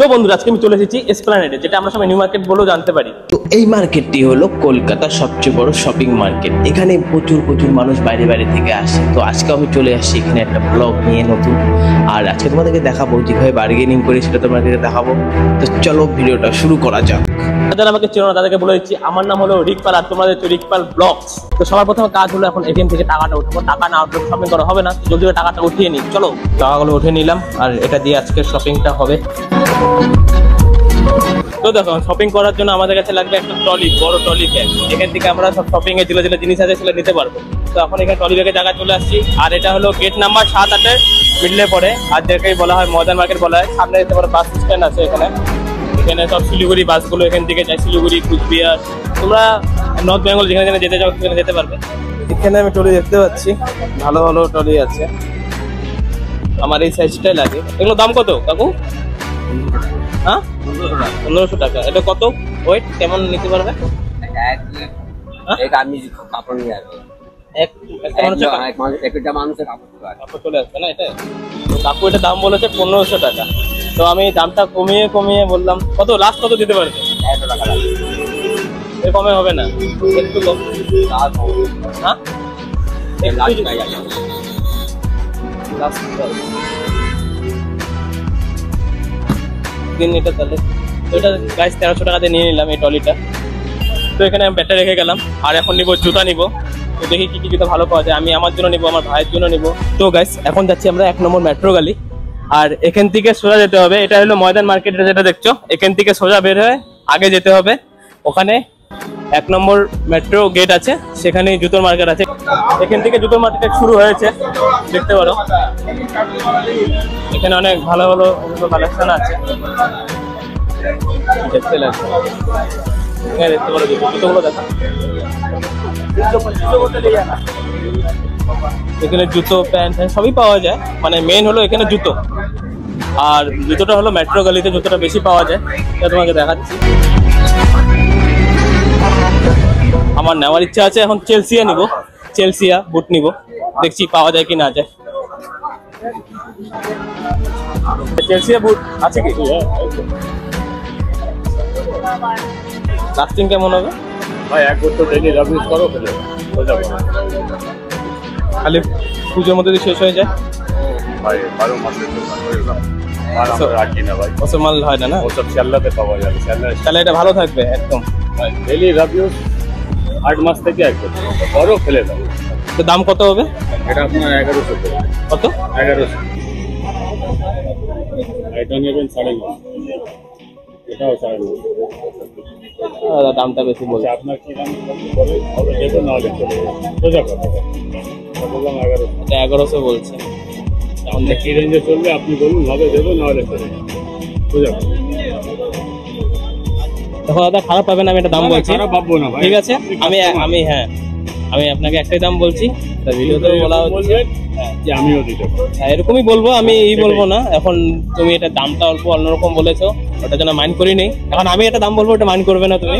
তো বন্ধুরা আজকে আমি চলে এসেছি এসপ্ল্যানেডে, যেটা আমরা সবাই নিউ মার্কেট বলেও জানতে পারি। তো এই মার্কেটটি হলো কলকাতার সবচেয়ে বড় শপিং মার্কেট। এখানে প্রচুর মানুষ বাইরে থেকে আসে। তো আজকে আমি চলে আসছি এখানে একটা ব্লগ নিয়ে নতুন, আর আজকে তোমাদেরকে দেখাবো যেভাবে বার্গেনিং করি সেটা তোমাদেরকে দেখাবো। তো চলো ভিডিওটা শুরু করা যাক। যারা আমাকে চেনো না তাদেরকে বলে দিচ্ছি, আমার নাম হলো রিকপাল আর তোমরা দেখছো রিকপাল ব্লগস। তো সবার প্রথমে কাজ হলো এখন এটিএম থেকে টাকাটা উঠাবো। টাকা না উঠলে শপিং করা হবে না, জলদি করে টাকাটা উঠিয়ে নিই। চলো টাকাগুলো উঠিয়ে নিলাম, আর এটা দিয়ে আজকে শপিংটা হবে। তো দেখো, শপিং করার জন্য আমাদের কাছে লাগবে একটা ট্রলি, বড় ট্রলি ব্যাগ। এখান থেকে আমরা সব শপিং এর যেগুলো জিনিস আছে সেগুলো নিতে পারবো। তো এখন এখানে ট্রলি ব্যাগের জায়গায় চলে আসছি, আর এটা হলো গেট নাম্বার 7-8-এর মিডলে পড়ে, আর যেটাকেই বলা হয় মডার্ন মার্কেট বলা হয়। সামনে যেতে পারো বাস স্ট্যান্ড আছে এখানে। এখানে সব শিলিগুড়ি বাসগুলো এখান থেকে যায়, শিলিগুড়ি, কুচবিহার। তোমরা নর্থ বেঙ্গল যেখানে যেতে চাও সেখানে যেতে পারবে। এখানে আমি ট্রলি দেখতে পাচ্ছি, ভালো ভালো ট্রলি আছে। আমার এই সাইজটাই লাগে। এগুলো দাম কত কাকু? হ্যাঁ, 1500 টাকা। এটা কত ওয়েট, কেমন নিতে পারবে? কাপড় চলে আসবে না এটা। কাকু এটা দাম বলেছে 1500 টাকা। তো আমি দামটা কমিয়ে বললাম, কত লাস্ট কত দিতে পারবে? 100 টাকা। এর কমে হবে না? একটু কম। হ্যাঁ, এটা তাহলে এটা গাইস 1300 টাকা দিয়ে নিয়ে নিলাম এই ট্রলিটা। তো এখানে আমি ব্যাগটা রেখে গেলাম, আর এখন নিব জুতা নিব। তো দেখি কি জুতা ভালো পাওয়া যায়। আমি আমার জন্য নিব, আমার ভাইয়ের জন্য নিব। তো গাইস এখন যাচ্ছি আমরা 1 নম্বর মেট্রো গলি, আর এখান থেকে সোজা যেতে হবে। এটা হলো ময়দান মার্কেট, যেটা দেখছো। এখান থেকে সোজা বের হয়ে আগে যেতে হবে, ওখানে 1 নম্বর মেট্রো গেট আছে, সেখানে জুতোর মার্কেট আছে। এখান থেকে জুতোর মার্কেট শুরু হয়েছে, দেখতে পারো। এখানে অনেক ভালো কালেকশন আছে, দেখতে লাগছে। এখানে দেখতে পারো জুতোগুলো দেখা। এখানে জুতো, প্যান্ট সবই পাওয়া যায়, মানে মেন হলো এখানে জুতো। আর জুতোটা হলো মেট্রো গলিতে জুতোটা বেশি পাওয়া যায়, এটা তোমাকে দেখাচ্ছি। আমার নেওয়ার ইচ্ছা আছে, এখন চেলসিয়া নিব, চেলসিয়া বুট নিব। দেখছি পাওয়া যায় কি না যায়। চেলসিয়া বুট আছে কি? লাস্টিং কেমন হবে ভাই? 1 বছর ডেইলি ইউজ করো, খালি পুজোর মধ্যে শেষ হয়ে যায় ভাই। 12 মাসের জন্য রাখি না ভাই, ওসব মাল হয় না। ওসব সেল্লাতে পাওয়া যাবে। তাহলে এটা ভালো থাকবে একদম। ডেইলি ইউজ 8 মাস থেকে 1 বছর বড় ফেলে দাও। তো দাম কত হবে এটা? আপনার 1100 টাকা। কত? 1100। এটা নেবেন 9.5, এটাও 9.5। দামটা বেশি বলছে। আপনার কি দাম বলে হবে? দেবেন নাহলে চলে যাবে। সোজা কথা বললাম 1100। 1100 বলছে। আমাদের কি রেঞ্জে চলবে আপনি বলুন, হবে দেবেন নাহলে চলে যাবে। সোজা কথা। দেখো দাদা, খারাপ পাবেন, আমি একটা দাম বলছি। খারাপ ভাববো না ভাই, ঠিক আছে। আমি আপনাকে একটাই দাম বলছি। ভিডিওতে বলা হচ্ছে যে আমিও দিতে পারি। এরকমই বলবো, আমি বলবো না। এখন তুমি এটা দামটা অল্প অন্যরকম বলেছো, ওটার জন্য মাইন্ড করিনি। এখন আমি একটা দাম বলবো, ওটা মাইন্ড করবে না তুমি?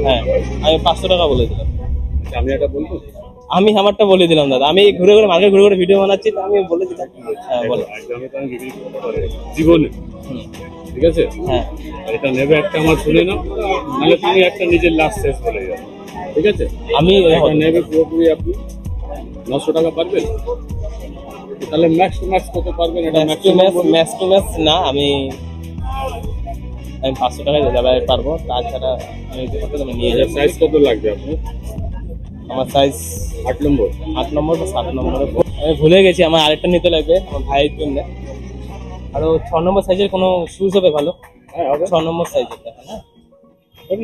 হ্যাঁ, আমি 500 টাকা বলে দিলাম। আমি একটা বলবো, আমি আমারটা বলে দিলাম দাদা। আমি মার্কেট ঘুরে ভিডিও বানাচ্ছি, তো আমি বলে দিলাম। হ্যাঁ বলো। জীবনে ঠিক আছে। হ্যাঁ, এটা নেবে একটা, আমার শুনে নাও, নাহলে তুমি একটা নিজের লাস্ট শেষ বলে যাবে। ঠিক আছে, আমি নেবে পুরোপুরি আপনি 900 টাকা পারবেন। তাহলে ম্যাক্স টু ম্যাক্স কত পারবেন? এটা ম্যাক্স টু ম্যাক্স না, আমি 500 টাকায় যাবে পারবো। তাছাড়া আমি নিয়ে যাবো। সাইজ কত লাগবে আপনি? আমার সাইজ 8 নম্বর। 8 নম্বর বা 7 নম্বর। আমি ভুলে গেছি, আমার আরেকটা নিতে লাগবে আমার ভাইয়ের জন্য। আরো 6 নম্বর সাইজের কোনো শুজ হবে ভালো? হ্যাঁ হবে। 6 নম্বর সাইজের দেখা না।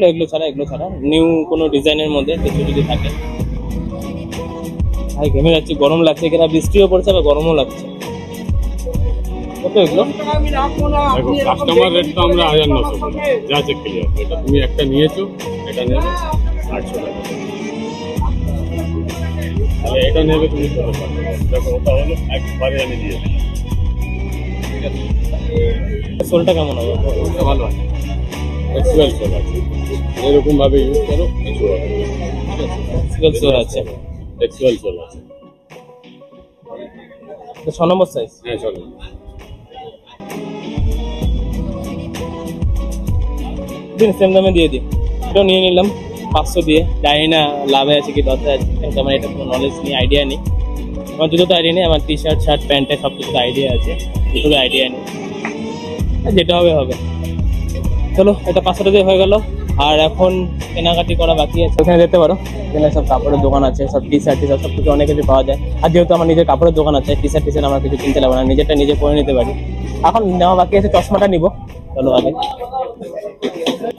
এগুলো ছাড়া নিউ কোনো ডিজাইনের মধ্যে কিছু যদি থাকে। ভাই ঘেমে যাচ্ছি, গরম লাগছে। এখানে বৃষ্টিও পড়ছে, আবার গরমও লাগছে। কত এগুলো? দেখো, কাস্টমার রেট তো আমরা 1900 বলি, যা চেক ক্লিয়ার। এটা তুমি একটা নিয়েছো, এটা নেবে 800 টাকা। তাহলে এটা নেবে তুমি কত পারবে? দেখো, ওটা হলো একবারে আমি দিয়ে দিই। ঠিক আছে, সোলটা কেমন হবে? ওটা ভালো আছে, এক্সেল সোল আছে। এরকম ভাবে ইউজ করো, কিছু হবে। ঠিক আছে, সোল আছে, এক্সেল সোল আছে। 6 নম্বর সাইজ। হ্যাঁ চলো। দিন সেম দামে দিয়ে দিই। এটাও নিয়ে নিলাম 500 দিয়ে। জানি না লাভে আছে কি লসে আছে, কিন্তু আমার এটা কোনো নলেজ নেই, আইডিয়া নেই। আমার জুতো তো আইডিয়া নেই, আমার টি শার্ট শার্ট প্যান্টে সব কিছু আইডিয়া আছে, জুতো তো আইডিয়া নেই। যেটা হবে হবে। চলো, এটা 500 দিয়ে হয়ে গেল। আর এখন কেনাকাটি করা বাকি আছে, ওখানে যেতে পারো। এখানে সব কাপড়ের দোকান আছে, সব টি শার্ট সব কিছু অনেক কিছু পাওয়া যায়। আর যেহেতু আমার নিজের কাপড়ের দোকান আছে, টি শার্ট আমার কিছু কিনতে লাগবে না, নিজেরটা নিজে পরে নিতে পারি। এখন নেওয়া বাকি আছে, চশমাটা নিবো। চলো আগে।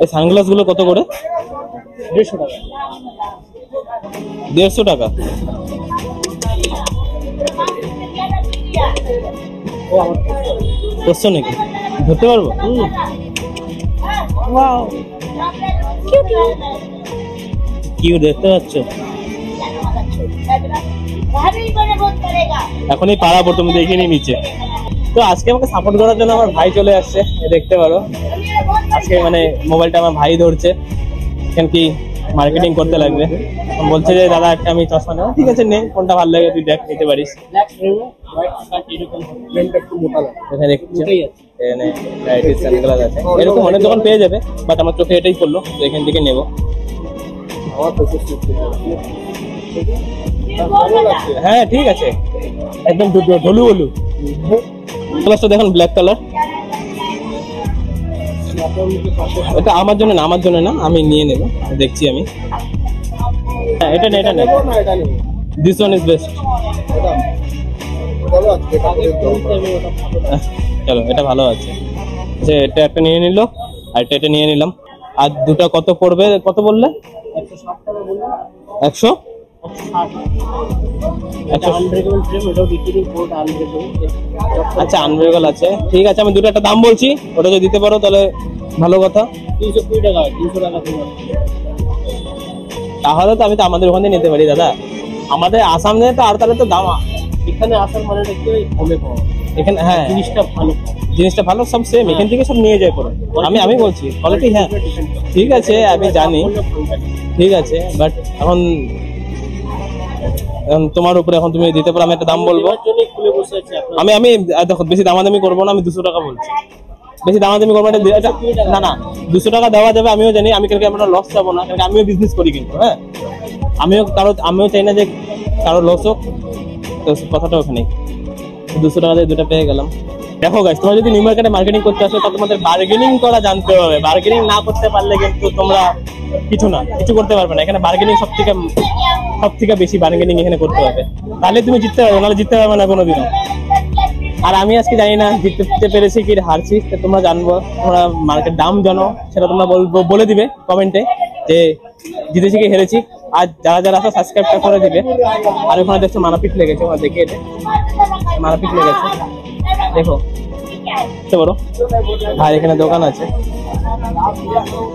এই সানগ্লাস গুলো কত করে? 150 টাকা। 150 টাকা? করছো নাকি? ধরতে পারবো? কি দেখতে পাচ্ছ? এখনই পাড়া প্রথমে দেখে নি নিচে। তো আজকে আমাকে সাপোর্ট করার জন্য আমার ভাই চলে আসছে, দেখতে পারো। আজকে মানে মোবাইলটা আমার ভাই ধরছে, কেন কি মার্কেটিং করতে লাগবে। বলছে যে দাদা একটা আমি চশমা নেবো। ঠিক আছে, নে, কোনটা ভালো লাগে তুই দেখ, নিতে পারিস। এরকম অনেক দোকান পেয়ে যাবে, বাট আমার চোখে এটাই পড়লো, তো এখান থেকে নেবো। হ্যাঁ ঠিক আছে, একদম ঢলু বলু। কালারটা দেখুন, ব্ল্যাক কালার। এটা আমার জন্য না, আমার জন্য না, আমি নিয়ে নেবো, দেখছি আমি। হ্যাঁ এটা নেই, এটা নেই, দিস ওয়ান ইজ বেস্ট। চলো, এটা ভালো আছে। এটা একটা নিয়ে নিল, আর এটা নিয়ে নিলাম। আর দুটো কত পড়বে, কত বললে? 100? আচ্ছা, আনব্রেকেবল আছে, ঠিক আছে। আমি দুটো একটা দাম বলছি, ওটা যদি দিতে পারো তাহলে ভালো কথা। 320 টাকা, 300 টাকা। তাহলে তো আমি তো আমাদের ওখানে নিতে পারি দাদা। আমাদের আসাম নিয়ে তো আর তাহলে তো দাম এখানে আসার মানে দেখতে কমে পাওয়া এখানে। হ্যাঁ, জিনিসটা ভালো, সব সেম, এখান থেকে সব নিয়ে যায় করে। আমি বলছি কোয়ালিটি। হ্যাঁ ঠিক আছে, আমি জানি, ঠিক আছে, বাট এখন তোমার উপরে, এখন তুমি দিতে পারো। আমি একটা দাম বলবো, আমি দেখো বেশি দামাদামি করবো না, আমি 200 টাকা বলছি। বেশি দামাদামি করবো না, না 200 টাকা দেওয়া যাবে। আমিও জানি, আমি কালকে আমরা লস যাবো না, কারণ আমিও বিজনেস করি কিন্তু। হ্যাঁ, আমিও চাই না যে কারো লস হোক, তো কথাটা ওখানে। 200 টাকা দিয়ে দুটো পেয়ে গেলাম। দেখো গাইস, তোমরা যদি নিউ মার্কেটে মার্কেটিং করতে আসো, তাহলে তোমাদের বার্গেনিং করা জানতে হবে। বার্গেনিং না করতে পারলে কিন্তু তোমরা কিছু করতে পারবে না। এখানে বার্গেনিং সব থেকে বেশি বার্গেনিং এখানে করতে হবে, তাহলে তুমি জিততে পারবে, নাহলে জিততে পারবে না কোনোদিনও। আর আমি আজকে জানি না জিততে পেরেছি কি হারছি, তোমরা জানবো। তোমরা মার্কেট দাম জানো, সেটা তোমরা বলে দিবে কমেন্টে যে জিতেছি কি হেরেছি। আর যারা আছে সাবস্ক্রাইবটা করে দিবে। আর ওখানে দেখছো মারাপিট লেগেছে, ওখানে দেখে এটা মারাপিট লেগেছে, দেখো বুঝতে পারো। আর এখানে দোকান আছে,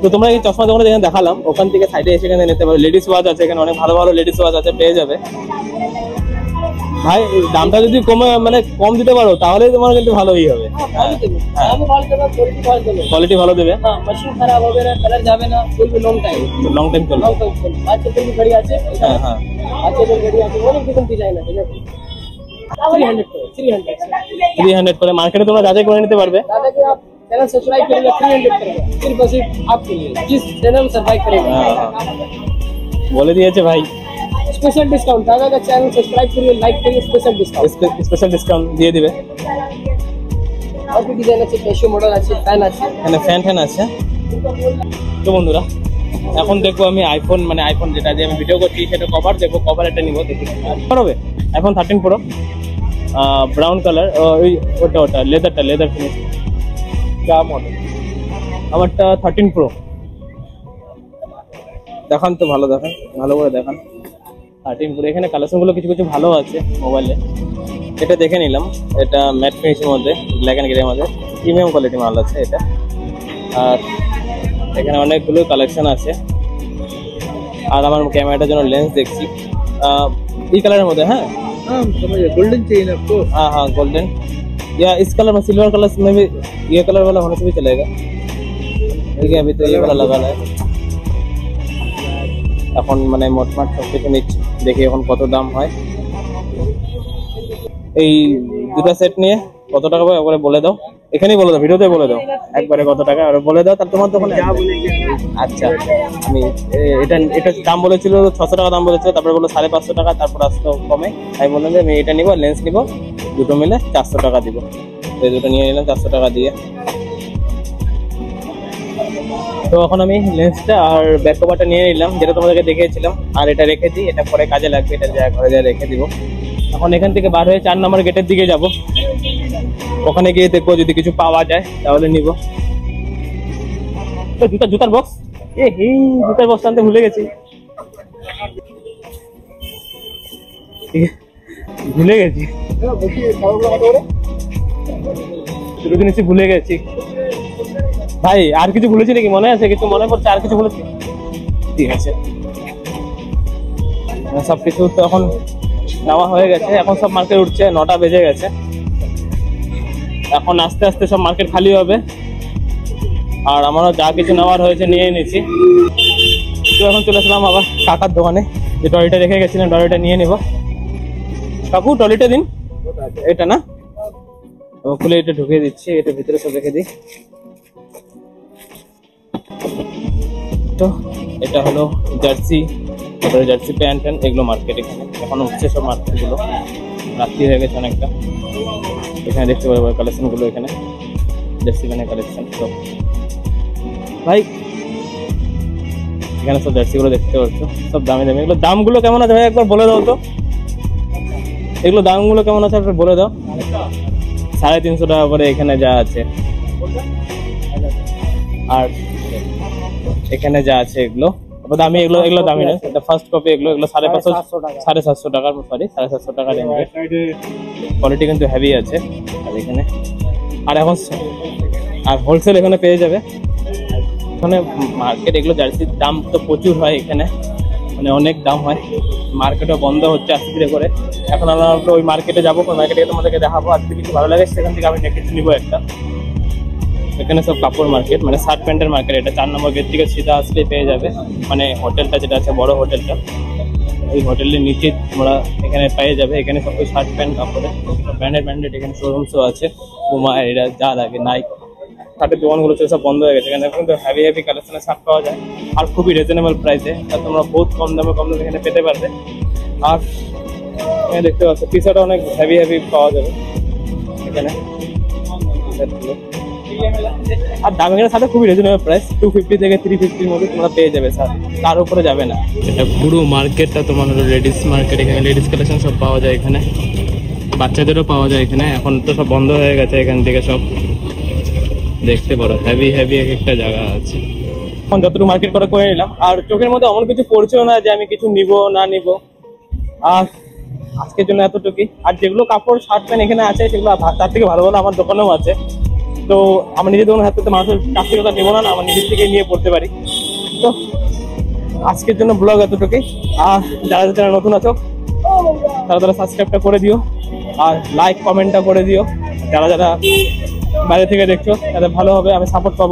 তো তোমরা এই চশমা দোকানে যেখানে দেখালাম, ওখান থেকে সাইডে এসে এখানে নিতে পারো। লেডিস ওয়াচ আছে এখানে, অনেক ভালো ভালো লেডিস ওয়াচ আছে, পেয়ে যাবে। ভাই দামটা যদি কম দিতে পারো, তাহলে তোমার কিন্তু ভালোই হবে। কোয়ালিটি ভালো দেবে, লং টাইম চলবে। হ্যাঁ হ্যাঁ, 300 করে মার্কেটে তোমরা যাচাই করে নিতে পারবে। चैनल सब्सक्राइब करेगा 300 करेगा, सिर्फ और सिर्फ आपके लिए, जिस चैनल सब्सक्राइब करेगा। बोले दिए भाई, स्पेशल डिस्काउंट। दादा का चैनल सब्सक्राइब करिए, लाइक करिए, स्पेशल डिस्काउंट দিয়ে দিবে। আর কি ডিজাইন আছে, ক্যাশিও মডেল আছে, ফ্যান আছে, এখানে ফ্যান আছে। তো বন্ধুরা, এখন দেখবো আমি আইফোন যেটা দিয়ে আমি ভিডিও করছি, সেটা কভার দেখবো। কভার একটা নিবো, দেখি হবে। আইফোন 13 প্রো, ব্রাউন কালার, ওটা লেদার ফিনিশ। যা মডেল আমারটা 13 প্রো। দেখান তো, ভালো দেখান, ভালো করে দেখান। 13 প্রো, এখানে কালেকশন গুলো কিছু ভালো আছে মোবাইলে। এটা দেখে নিলাম, এটা ম্যাট ফিনিশের মধ্যে, ব্ল্যাক এন্ড গ্রে মধ্যে, প্রিমিয়াম কোয়ালিটি মাল আছে এটা। আর এখানে অনেকগুলো কালেকশন আছে। আর আমার ক্যামেরাটার জন্য লেন্স দেখছি এই কালারের মধ্যে। হ্যাঁ गोल्डन चाहिए आपको? हाँ गोल्डन, या इस कलर में, सिल्वर कलर में भी, ये कलर वाला होने से भी चलेगा। देखिए अभी तो ये वाला लगा है। এখন মোটমাট সবকিছু নিচ্ছি, দেখি এখন কত দাম হয়। এই দুটো সেট নিয়ে কত টাকা পাবে একবারে বলে দাও। এখানেই বলে দাও, ভিডিওতে বলে দাও একবারে কত টাকা, আর বলে দাও তার তোমার দোকানে। আচ্ছা, আমি এটা দাম বলেছিল 600 টাকা দাম বলেছিল, তারপরে বললো 550 টাকা, তারপর আসলো কমে। আমি বললাম যে আমি এটা নিবো, লেন্স নিবো, দুটো মিলে 400 টাকা দিব। এই দুটো নিয়ে নিলাম 400 টাকা দিয়ে। তো এখন আমি লেন্সটা আর ব্যাক কভারটা নিয়ে নিলাম, যেটা তোমাদেরকে দেখিয়েছিলাম, আর এটা রেখে দিই, এটা পরে কাজে লাগবে, এটা যা ঘরে যা রেখে দিব। এখন এখান থেকে বার হয়ে 4 নম্বর গেটের দিকে যাব, ওখানে গিয়ে দেখবো যদি কিছু পাওয়া যায় তাহলে নিব। জুতার বক্স, জুতার বক্স আনতে ভুলে গেছি, দুটো জিনিস ভুলে গেছি ভাই। আর কিছু ভুলেছি নাকি, মনে আছে কিছু? মনে পড়ছে আর কিছু ভুলেছি? ঠিক আছে, সবকিছু তো এখন নেওয়া হয়ে গেছে, এখন সব মার্কেট উঠছে, 9টা বেজে গেছে। এখন আস্তে আস্তে সব মার্কেট খালি হবে, আর আমারও যা কিছু নেওয়ার হয়েছে নিয়ে নিয়েছি। তো এখন চলে আসলাম আবার কাকার দোকানে, যে ট্রলিটা রেখে গেছিলাম, ট্রলিটা নিয়ে নিব। কাকু ট্রলিটা দিন, এটা না খুলে এটা ঢুকিয়ে দিচ্ছি, এটা ভিতরে সব রেখে দিই। তো এটা হলো জার্সি, তারপরে জার্সি প্যান্ট এগুলো মার্কেট, এখানে এখন উঠছে সব মার্কেটগুলো, রাত্রি হয়ে গেছে অনেকটা। এখানে দেখতে পারবো কালেকশনগুলো, এখানে জার্সি প্যান্টের কালেকশন সব ভাই, এখানে সব জার্সিগুলো দেখতে পাচ্ছ, সব দামি দামি। এগুলো দামগুলো কেমন আছে ভাই একবার বলে দাও তো, এগুলো দামগুলো কেমন আছে একবার বলে দাও। 350 টাকা করে এখানে যা আছে, আর এখানে যা আছে এগুলো দামি, এগুলো দামি না, এটা ফার্স্ট কপি, এগুলো 550 টাকার, সরি 750 টাকা রেঞ্জের। কোয়ালিটি কিন্তু হেভি আছে। আর এখানে আর এখন আর হোলসেল এখানে পেয়ে যাবে। এখানে মার্কেট এগুলো জার্সির দাম তো প্রচুর হয় এখানে, মানে অনেক দাম হয়। মার্কেটও বন্ধ হচ্ছে আস্তে ধীরে করে। এখন আমরা ওই মার্কেটে যাবো, ওই মার্কেটে তোমাদেরকে দেখাবো, আর যদি কিছু ভালো লাগে সেখান থেকে আমি নেক্সট নিবো একটা। এখানে সব কাপড় মার্কেট, মানে শার্ট প্যান্টের মার্কেট। এটা 4 নম্বর গেট থেকে সিধা আসলে পেয়ে যাবে, মানে হোটেলটা যেটা আছে বড় হোটেলটা, ওই হোটেলের নিচে তোমরা এখানে পেয়ে যাবে। এখানে সব শার্ট প্যান্ট কাপড়ের ব্র্যান্ডেড এখানে শোরুমসও আছে, পুমা এরা যা লাগে, নাইক। শার্টের দোকানগুলো সব বন্ধ হয়ে গেছে, এখানে কিন্তু হেভি কালেকশনের শার্ট পাওয়া যায়, আর খুবই রিজনেবল প্রাইসে। তোমরা বহুত কম দামে এখানে পেতে পারবে। আর এখানে দেখতে পাচ্ছ টি শার্ট অনেক হেভি পাওয়া যাবে এখানে। আর দাম এখানে সাথে খুবই রিজনেবল প্রাইস, 250 থেকে 350 মধ্যে তোমরা পেয়ে যাবে স্যার, তার উপরে যাবে না। এটা পুরো মার্কেটটা তোমার হলো লেডিস মার্কেট, এখানে লেডিস কালেকশন সব পাওয়া যায়, এখানে বাচ্চাদেরও পাওয়া যায় এখানে। এখন তো সব বন্ধ হয়ে গেছে, এখান থেকে সব দেখতে পারো, হেভি এক একটা জায়গা আছে। এখন যতটুকু মার্কেট করে নিলাম, আর চোখের মধ্যে এমন কিছু পড়ছেও না যে আমি কিছু নিব না নিব। আর আজকের জন্য এতটুকুই। আর যেগুলো কাপড় শার্ট প্যান্ট এখানে আছে সেগুলো তার থেকে ভালো আমার দোকানেও আছে। তো আমার নিজের দোকানের হাতে মানুষের কাছ থেকে নেবো না, আমার নিজের থেকে নিয়ে পড়তে পারি। তো আজকের জন্য ব্লগ এতটুকুই। আর যারা নতুন আছো তারা সাবস্ক্রাইবটা করে দিও, আর লাইক কমেন্টটা করে দিও। যারা বাইরে থেকে দেখছো তাদের ভালো হবে, আমি সাপোর্ট পাবো।